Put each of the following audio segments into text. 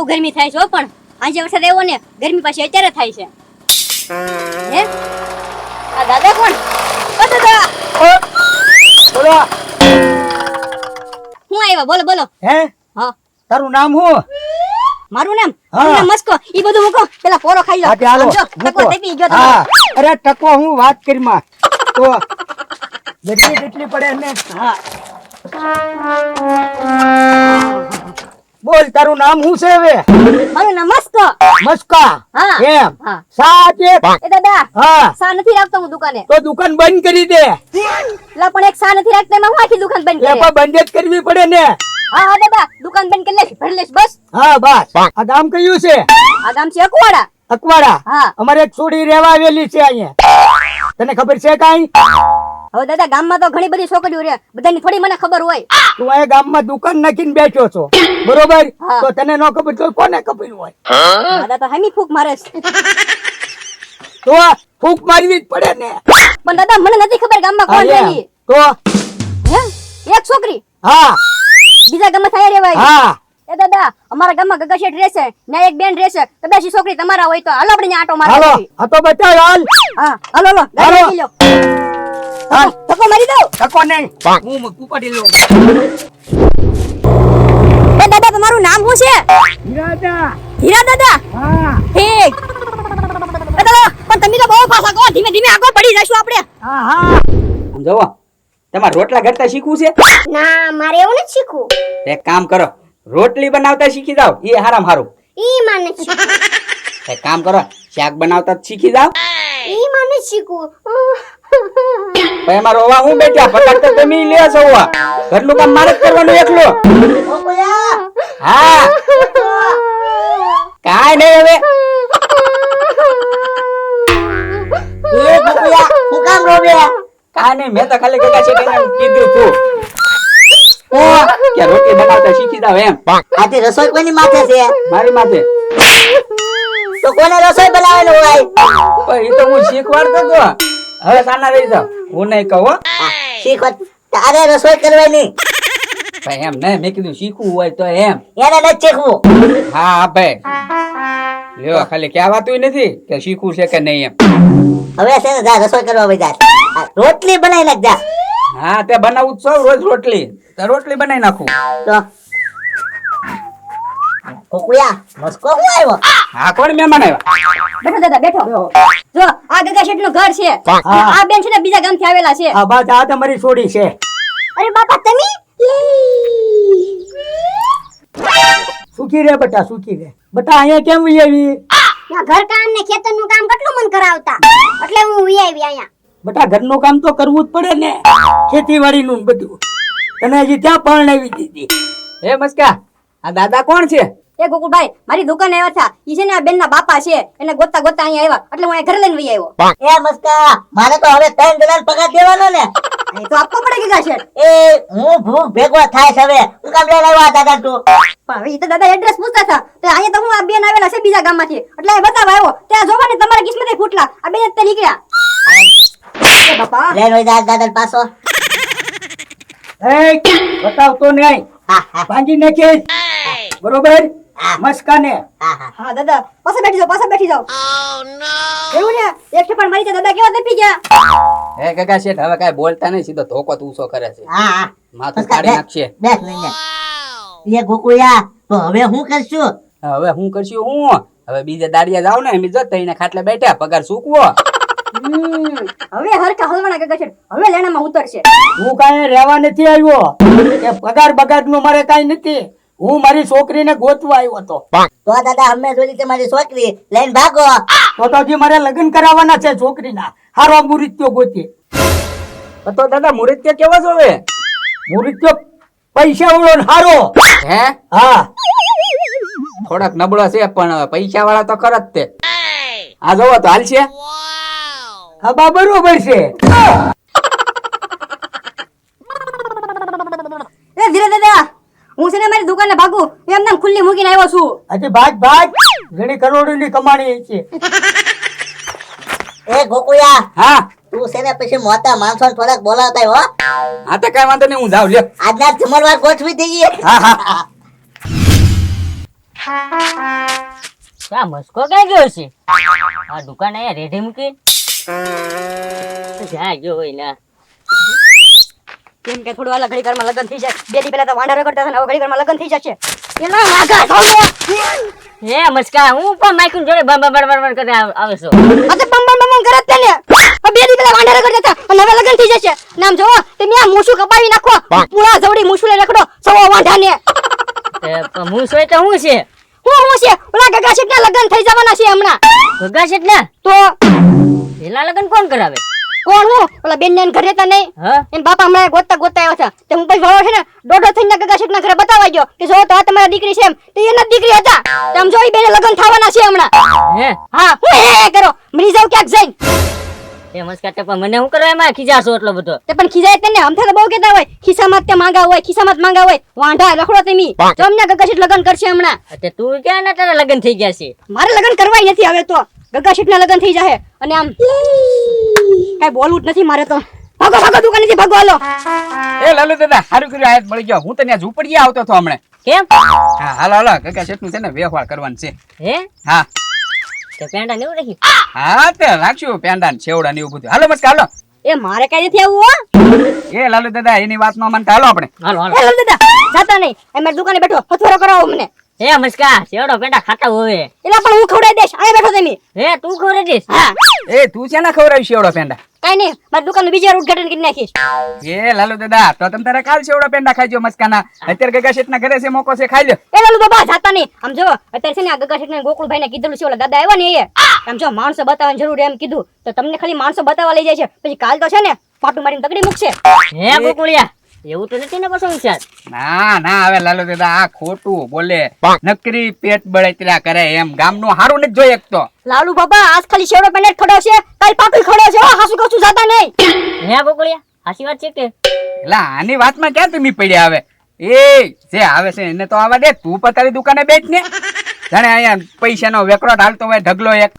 બહુ ગરમી થાય છે હો, પણ આજે વરસાદ આવ્યો ને ગરમી પાછી અત્યારે થાય છે હે આ દાદા કોણ? ઓ દાદા બોલો. હું આવ્યા બોલો બોલો. હે હા તારું નામ શું? મારું નામ હા. મારું નામ મસ્કો. ઈ બધું મૂકો પેલા પોરો ખાઈ લો. હા, હાલો, આમ જો, મૂકો. ટકો તેપી ગયો હા તમારો. અરે ટકો હું વાત કરીમાં તો ગરમી કેટલી પડે ને. હા બોલ તારું નામ શું છે હવે? મારું નામ મસ્કો. મસ્કા. હા. એમ હા. સાચે. એ દાદા હા સા નથી રાખતો હું દુકાને. તો દુકાન બંધ કરી દે. લા પણ એક સા નથી રાખતા એમાં હું આખી દુકાન બંધ એ કરી. પણ બંધ જ કરવી પડે ને. હા હા દાદા દુકાન બંધ કરી લેશ ભરી લેશ બસ. હા બસ આ ગામ કયું છે? આ ગામ છે અકવાડા. અકવાડા. હા. અમારે એક છોડી રહેવા આવેલી છે અહીંયા, તને ખબર છે કાઈ? હવે દાદા ગામમાં તો ઘણી બધી છોકરીઓ રહે, બધાની થોડી મને ખબર હોય. તું અહીંયા ગામમાં દુકાન નાખીને બેઠો છો બરોબર, હા. તો તને ન ખબર તો કોને ખબર હોય? દાદા તો હામી ફૂક મારે છે. તો ફૂંક મારવી જ પડે ને. પણ દાદા મને નથી ખબર ગામમાં કોણ હા, રહે. એમ. તો હે એક છોકરી હા બીજા ગામમાં થાય રેવાય. હા એ દાદા અમારા ગામમાં ગગા શેઠ રહેશે ને એક બેન રહેશે, કદાચ ઈ છોકરી તમારા હોય તો હાલો આપણે ન્યા આટો હાલો મારવા. આ તો બતાવ હાલ. હા હાલો હાલો હાલો. ગાડી લો. હાલ ધક્કો મારી દો. ટકો નહીં, હું ઉપાડી લઉં. એ દાદા તમારું નામ શું છે? ઈરાદા. હીરા દાદા. હા ઠીક. એ દાદા પણ તમે તો બહુ ફાસા કહો, ધીમે ધીમે આગળ પડી જશું આપણે. હા હા જોવો તમારે રોટલા ઘડતા શીખવું છે? ના મારે એવું નથી શીખવું. એક કામ કરો, રોટલી બનાવતા શીખી જાવ, એ હારામ હારું. ઈ માને શીખવું. એક કામ કરો, શાક બનાવતા જ શીખી જાવ. ઈ માને શીખવું. પછી એમાં રોવા હું બેઠા, ફટાક તો તમે ઈ લે છો હોવા. ઘરનું કામ મારે જ કરવાનું એકલો. હા કાંઈ નહીં હવે. કાંઈ નહીં, મેં તો ખાલી ગગા છે કીધું તું કે રોટલી બનાવતા શીખી જાવ એમ. આજે રસોઈ કોની માથે છે? મારી માથે તો કોને રસોઈ બનાવેલું હોય? પણ એ તો હું શીખવાડતો તો. હવે સાના રહી જાવ, હું નહીં કહું હો. શીખો તારે રસોઈ કરવાની, ભાઈ એમ નહીં, મેં કીધું શીખવું હોય તો એમ. એને નથી શીખવું. હા ભાઈ લ્યો, ખાલી કહેવાતું નથી કે શીખવું છે કે નહીં એમ. હવે છે ને જા રસોઈ કરવા વઈ જા. આ રોટલી બનાવી નાખ જા. હા તે બનાવું જ છો રોજ રોટલી, તો રોટલી બનાવી નાખું. તો કોકુયા મસ્કો હું આવ્યો? હા કોણ મહેમાન આવ્યા? બેઠો દાદા બેઠો. જો આ ગગા શેઠ નું ઘર છે. હા. આ બેન છે ને બીજા ગામથી આવેલા છે. આ બસ આ તમારી છોડી છે. અરે બાપા તમે સુખી રે બટા, સુખી રે બટા. અહીંયા કેમ આવી? ના ઘર કામ ને ખેતર નું કામ કેટલું મન કરાવતા, એટલે હું વી આવી અહીંયા. બટા ઘરનું કામ તો કરવું જ પડે ને, ખેતીવાડી નું બધું. તને હજી ત્યાં પરણાવી દીધી. એ મસ્કા, આ દાદા કોણ છે? એ ગોકુળભાઈ મારી દુકાને આવ્યા હતા. ઈ છે ને આ બેન ના બાપા છે, એને ગોતતા ગોતતા અહીંયા આવ્યા, એટલે હું અહીંયા ઘરે લઈને વઈ આવ્યો. એ મસ્કા મારે તો હવે 3 જણા પગાર દેવાનો ને. એ તો આપવો પડે ગગા શેઠ. એ હું ભૂખ ભેગો થાય છે હવે. હું કામ લઈને આવ્યા દાદા તું? પણ હવે ઈ તો દાદા એડ્રેસ પૂછતા હતા, તો અહીંયા તો હું આ બેન આવેલા છે બીજા ગામમાંથી, એટલે એ બતાવવા આવ્યો. ત્યાં જોવા ને તમારા કિસ્મતે ફૂટલા, આ બેન જ તે નીકળ્યા. એ બાપા લઈને વઈ જા દાદા પાછો. એ બતાવતો નહીં, હા હા ભાંગી નાખીશ બરોબર મસ્કાને. હા હા. હા દાદા પાછા બેઠી જાઓ, પાછા બેઠી જાઓ. એવું ને એક ઠેપાણ મારી તો દાદા કેવા દપી ગયા. એ ગગા શેઠ હવે કાંઈ બોલતા નહીં, સીધો ધોકો ઊંચો કરે છે. હા હા માથું મસ્કા કાઢી નાખશે. બેસ લઈને. એ ગોકુળિયા તો હવે હું કરશું? હવે હું કરશું હું? હવે બીજે દાડિયા જાવ ને, એમ જો તઈને ખાટલે બેઠા, પગાર ચૂકવો. હવે હરકા હલવાના ગગા શેઠ, હવે લેણામાં ઉતરશે. હું કાંઈ રહેવા નથી આવ્યો, કે પગાર બગાડ નું મારે કાંઈ નથી. હું મારી છોકરીને ગોતવા આવ્યો હતો. તો દાદા અમે જોઈ છે મારી છોકરી લઈને ભાગો. તો હજી મારે લગ્ન કરાવવાના છે છોકરીના. હારો મુહૂર્ત્યો ગોતી. તો દાદા મુહૂર્ત કેવો જોવે? મુહૂર્ત્યો પૈસા વાળો ને હારો. હે હા થોડાક નબળો છે, પણ પૈસા વાળા તો ખરા જ તે. આ જોવો તો હાલ છે. હા બા બરોબર છે. એ ધીરે દાદા હું છે ને મારી દુકાને ભાગું, એમ નામ ખુલ્લી મૂકીને આવ્યો છું. હજી ભાગ ભાગ, ઘણી કરોડોની કમાણી છે. એ ગોકુળિયા હા તું છે ને પછી મોટા માણસો થોડાક બોલાવતા હો. હા તો કઈ વાંધો નહીં, હું જાઉં લ્યો. આજના જમણવાર ગોઠવી દઈએ. હા હા ક્યાં મસ્કો ક્યાં ગયો છે? આ દુકાન અહીંયા રેઢે મૂકી જ્યાં ગયો હોય ને. કેમ કે થોડું હાલ ઘડી ઘરમાં લગ્ન થઈ જાય. બે દી પહેલા તો વાંઢા રગડતા હતા ને હવે ઘડી ઘરમાં લગ્ન થઈ જશે. એલા વાઘા થોડો. હે મસ્કા, હું પણ માઈકું જોડે બમ બમ બમ બમ કરીને આવે છો. આ તો બમ બમ બમ કરે જ તે ને. આ બે દી પહેલા વાંઢા રગડતા હતા અને હવે લગ્ન થઈ જશે. નામ જોવો તમે આ મૂછું કપાવી નાખો. પૂરા જવડી મૂછું લઈ રખડો સવો વાંઢાને. પણ હું સોય તો હું છે હું છે ઓલા ગગા શેઠના લગ્ન થઈ જવાના છે હમણાં. ગગા છે ને તો પેલા લગન કોણ કરાવે? કોણ હું ઓલા બેન ને ઘરે તા નહીં હા એન બાપા હમણાં ગોતતા આવ્યા હતા. તે હું પછી ભાવો છે ને દોઢો થઈને ગગા શેઠના ઘરે બતાવવા ગયો કે જો તો આ તમારી દીકરી છે એમ. તે એના જ દીકરી હતા. તેમ જો ઈ બેને લગ્ન થવાના છે હમણાં. હે હા હું હે કરો મરી જાવ ક્યાંક જઈને. એ મસ્કા તે પણ મને શું કરવા એમાં ખીજાશો એટલો બધો? તે પણ ખીજાય તને અમથા તો બહુ કહેતા હોય ખિસ્સામાં તે માંગા હોય ખિસ્સામાં જ માંગા હોય વાંઢા રખડો તમે. જો અમને ગગા શેઠ લગ્ન કરશે હમણાં. તે તું ક્યાં ના તારા લગન થઈ ગયા છે? મારે લગ્ન કરવાય નથી હવે તો ગગા શેઠના લગ્ન થઈ જાહે અને આમ કઈ બોલવું જ નથી મારે તો. ભાગો ભાગો દુકાનેથી ભાગો હાલો. એ લાલુ દાદા સારું કર્યું આયત મળી ગયો. હું તને ઝૂંપડીએ આવતો હતો હમણે. કેમ? હા હાલો હાલો ગગા શેઠનું છે ને વ્યવહાર કરવાનું છે. હે હા તે પેંડા ને એવું રાખી? હા તે રાખશું પેંડા ને છેવડા ને એવું બધું. હાલો મસ્કા હાલો. એ મારે કઈ નથી આવું હો. એ લાલુ દાદા એની વાત નો માનતા હાલો આપણે. હાલો હાલો. એ લાલ દાદા જાતા નહીં એ મારી દુકાને બેઠો હથવારો કરાવો મને. હે મસ્કા, સેવડો પેંડા ખાતા હોય. એલા પણ હું ખવડાવી દઈશ આયા બેઠો તમે. હે તું ખબર દઈશ? હા એ તું છે ને ખવડાવી છેવડો પેંડા? કઈ નહીં મારી દુકાનનું બીજી વાર ઉદ્ઘાટન કરી નાખીશ. એ લાલુ દાદા તો તમે તારે કાલ છેવડા પેંડા ખાઈજો મસ્કાના. અત્યારે ગગા શેઠના ઘરે છે મોકો છે ખાઈ લો. એ લાલુ બાબા જાતા નહીં આમ જો અત્યારે છે ને આ ગગા શેઠને ગોકુળભાઈ ને કીધેલું છે ઓલા દાદા આવ્યા ને એ આમ જો માણસો બતાવવાની જરૂર એમ કીધું તો તમને ખાલી માણસો બતાવવા લઈ જાય છે પછી કાલ તો છે ને પાટું મારીને તકડી મૂકશે. હે ગોકુળિયા, એવું તો નથી ને પાછો વિચાર? ના ના હવે લાલુ દાદા આ ખોટું બોલે. નકરી પેટ બળતરા કરે એમ ગામનું હારું નથી જોઈ એક તો. લાલુ બાબા આજ ખાલી શેવડો પેનેટ ખવડાવશે કાલ પાટું ખવડાવશે હો હાસુ કહું છું જાતા નહીં. હે ગોકુળિયા, સાચી વાત છે કે? એલા આની વાતમાં ક્યાં તમે પડ્યા હવે? એ જે આવે છે એને તો આવા દે. તું પતારી દુકાને બેઠ ને જાણે અહીંયા પૈસાનો વેકરો ઢાલતો હોય ઢગલો એક.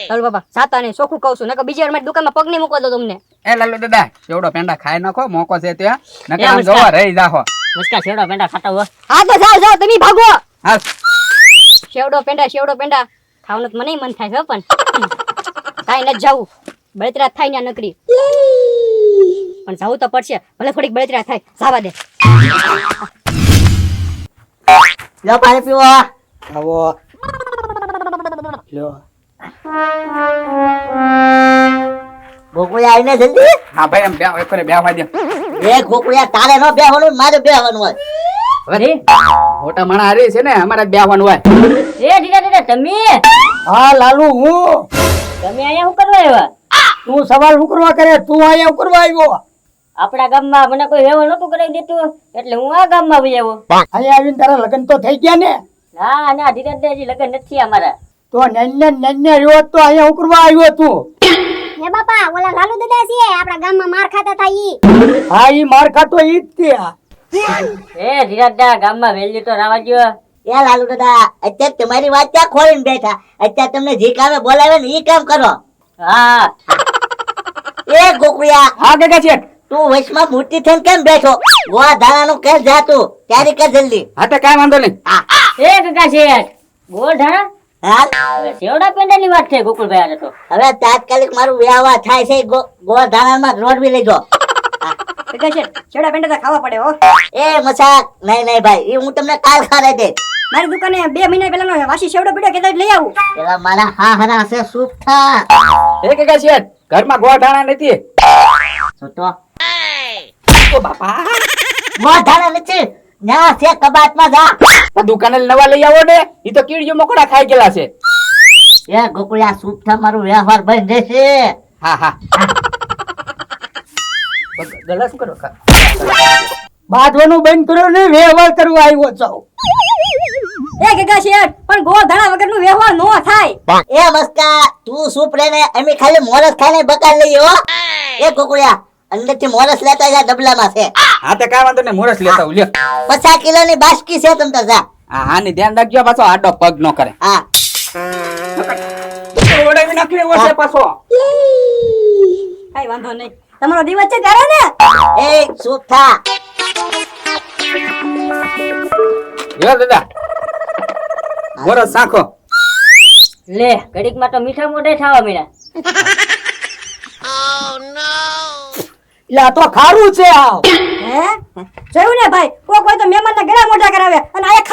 લાલુ બાબા જાતા નહીં ચોખ્ખું કહું છું નકર બીજી વાર મારી દુકાનમાં પગ નહીં મૂકવા દો તમને. એ લાલુ દાદા છેવડો પેંડા ખાઈ નાખો મોકો છે ત્યાં નકર એ આમ મસ્કા. જોવા રહી જાહો. મસ્કા સેવડો પેંડા ખાતા હોય. હા તો જાઓ જાઓ તમે ભાગો. હા શેવડો પેંડા ખાવાનું તો મને મન થાય છે પણ કાંઈ નથી જાવું બળતરા થાય ને નકરી પણ જાવું તો પડશે ભલે થોડીક બળતરા થાય જાવા દે. લો પાણી પીવો. આવો લ્યો. ગોકુળિયા આવીને જલ્દી. હા ભાઈ એમ બે કરે બેહવા દે. એ ગોકુળિયા તારે ન બેહવાનું મારે બેહવાનું હોય. હવે મોટા માણા હારે છે ને અમારે બેહવાનું હોય. એ દીદા દીદા તમે હા લાલુ હું. તમે અહીંયા શું કરવા આવ્યા? તું સવાલ શું કરવા કરે? તું અહીંયા શું કરવા આવ્યો? આપણા ગામમાં મને કોઈ વ્યવહાર નતું કરાવી દેતું એટલે હું આ ગામમાં આવી આવ્યો. અહીંયા આવીને તારા લગ્ન તો થઈ ગયા ને? ના ના ધીરજ હજી લગ્ન નથી અમારા. તો નન્યા રહ્યો તો અહીંયા શું કરવા આવ્યો તું? હે બાપા ઓલા લાલુ દાદા છે આપણા ગામમાં માર ખાતા હતા ઈ. હા ઈ માર ખાતો ઈ જ તે. એ ધીરજ ગામમાં વેલ્યુ તો રાવા ગયો. એ લાલુ દાદા અત્યારે તમારી વાત ક્યાં ખોલીને બેઠા? અત્યારે તમને જે કામે બોલાવે ને ઈ કામ કરો. હા એ ગોકુળિયા હા ગગા શેઠ. તું વચમાં મોટી થઈને કેમ બેઠો? ગોવા ધારાનું કર જાતું ત્યારે કર જલ્દી. હા તો કાંઈ વાંધો નહીં. એ કાકા શેઠ ગોળ ઢાણા હાલ સેવડા પેંડાની વાત છે ગોકુળભાઈ આજે તો. હવે તાત્કાલિક મારું વ્યવહાર થાય છે. ગોવા ધારામાં રોડ બી લેજો. ગગા શેઠ શેવડા પેંડા તો ખાવા પડે હો. એ મસાક નહીં નહીં ભાઈ એ હું તમને કાલ ખારે દે. મારી દુકાને 2 મહિના પહેલાનો વાસી શેવડો પડ્યો કેતા લઈ આવું. પેલા મારા હા હરા છે સૂપ થા. એ ગગા શેઠ ઘરમાં ગોળાણા નથી. સૂતો ઓ બાપા ગોવા ધારા નથી ના છે કબાટમાં જા. આ દુકાને નવા લઈ આવો ને ઈ તો કીડીઓ મકોડા ખાઈ ગયેલા છે. એ ગોકુળિયા સૂપ થા મારું વ્યવહાર બંધ રહેશે. હા હા ગલા શું કરો? બાંધવાનું બંધ કર્યો ને વ્યવહાર કરવા આવ્યો છો. એ ગગા શેઠ પણ ગોળ ધાણા વગરનું વ્યવહાર નો થાય. એ મસ્કા તું સૂપ રે ને અમે ખાલી મોરસ ખાઈને બગાડ લઈએ હો. એ ગોકુળિયા અંદરથી મોરસ લેતા જા ડબલામાં છે. હા તો કાંઈ વાંધો નહીં મોરસ લેતા આવું લ્યો. 50 કિલોની બાસ્કી છે તમ તો જા. હા હાની ધ્યાન રાખજો પાછો આડો પગ ન કરે. હા ઓડાવી નાખી એવો છે પાછો. કાઈ વાંધો નહીં તમારો દિવસ છે ત્યારે ને. એ સૂપ થા. યો દાદા બોલો સાખો. લે ઘડીકમાં તો મીઠા મોઢે ખાવા મળ્યા. એટલે આ તો ખારું છે આ હે જોયું ને ભાઈ કોક હોય તો મહેમાનના ગળા મોઢા કરાવે અને આ